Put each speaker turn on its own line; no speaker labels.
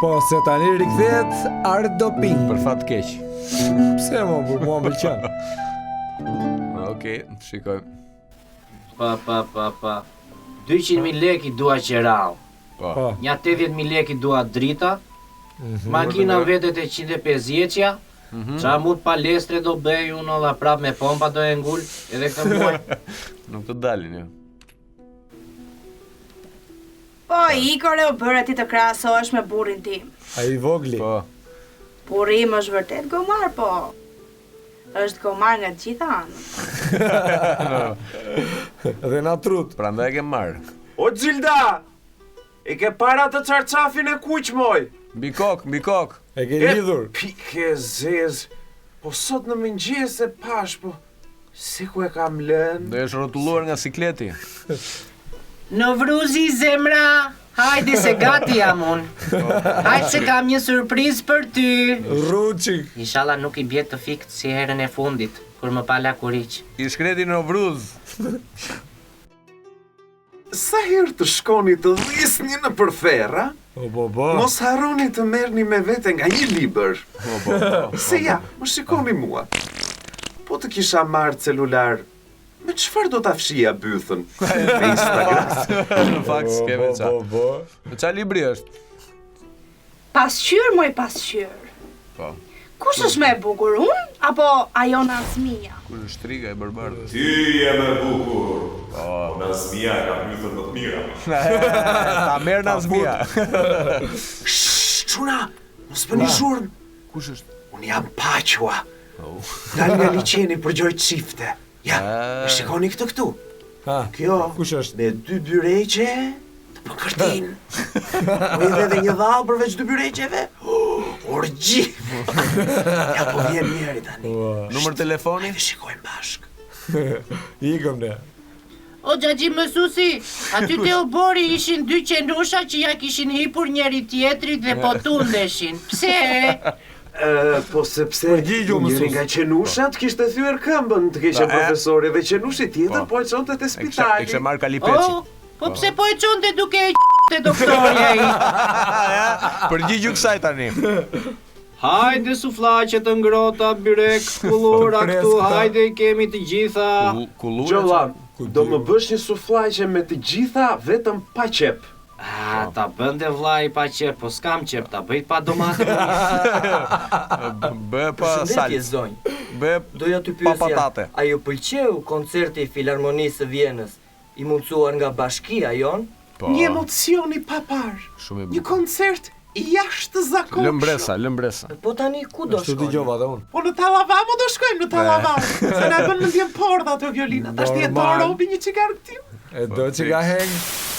Po, se tani rikthehet Art Doping.
Për fat keq.
Pse mo, për mua m'pëlqen.
Okej, shikojmë.
Pa. 200.000 lek I dua qerau.
Po.
Nja 80.000 lek I dua drita. Makina vetet e 150-qa. Qa mund palestre do bëj unë olla prap me pompa do e ngull edhe këtë muaj.
Nuk të dalin jo.
Po, Ikore u bërë ti të krahasohesh me burrin tim.
Ai vogli.
Po.
Burri im është vërtet gomar, po. Është gomar nga të gjitha anët.
Dhe na trut.
Prandaj e ke marr.
O Xilda! E ke para të çarçafin e kuq moj.
Mbi kok.
E ke lidhur.
Pike zez. Po sot në mëngjes e pash, po si ku e kam lënë?
Do jesh rrotulluar nga sikleti.
Në vruzi zemra, hajde se gati jam unë. Hajde se kam një surprizë për ty.
Ruçik.
Inshallah nuk I bjet të fikt si herën e fundit, kur më pala kuriq.
I shkreti në vruz.
Sa herë të shkoni të dhisni në përferra,
Po.
mos harroni të merrni me vete nga një libër.
Po.
Se ja, më shikoni mua. Po të kisha marrë celular, me çfarë do ta fshija bythën? Me Instagram.
Në fakt s'keve qa.
Po.
Në qa libri është?
Pasqyr, moj pasqyr.
Po.
Kush është më e bukur, unë apo ajo Nazmia?
Kur është shtriga e barbardhë.
Ty je më bukur. Po, Nazmia ka bythën më të mira.
Ta merr Nazmia.
Çuna, mos bëni zhurmë.
Kush është?
Unë jam Paqua. Dal nga liçeni për gjoj çifte. Ja, e shikoni këtu.
Ha.
Kjo,
Kush është?
me 2 byreqe të pëkërtin. Po edhe dhe një dhall përveç 2 byreqeve. Orgji. Ja, po vjen njeri tani.
Numër telefoni?
Hajde shikojmë bashk.
Ikëm ne.
O xhaxhi mësuesi, aty te obori ishin 2 qenusha që ja kishin hipur njëri tjetrit dhe po tundeshin. Pse?
Po sepse
Përgjigju, mësues.
njëri nga qenushat kishte thyer këmbën të keqe profesori dhe qenushi tjetër po e çonte te
E
spitali.
kishe marr Kalipeçi.
Po pse po e çonte duke e te doktori ai?
Përgjigju kësaj tani.
Hajde sufllaqe të ngrota, byrek, kullura këtu, hajde I kemi të gjitha.
Kullura.
Gjolla, do më bësh një sufllaqe me të gjitha vetëm pa qep.
Ta bënde vllai pa qep, po s'kam qep, ta bëj pa domate.
Bë pa sal.
Shëndetje zonjë.
Bë
Doja të
pa
pyesja,
patate.
a ju pëlqeu koncerti I Filharmonisë së Vjenës, I mundsuar nga bashkia jon?
Po.
Një emocion I papar.
Shumë i
Një
bukur.
koncert I jashtëzakonshëm.
Lëmbresa.
Po tani ku do
Ashtu
shkoni?
dëgjova dhe unë.
Po në Tallavamo do shkojmë në Tallavamo. Se na bën në ndjem porda ato violina. Tash ti e do
Normal.
robi një cigar këtu.
E do që ka heng.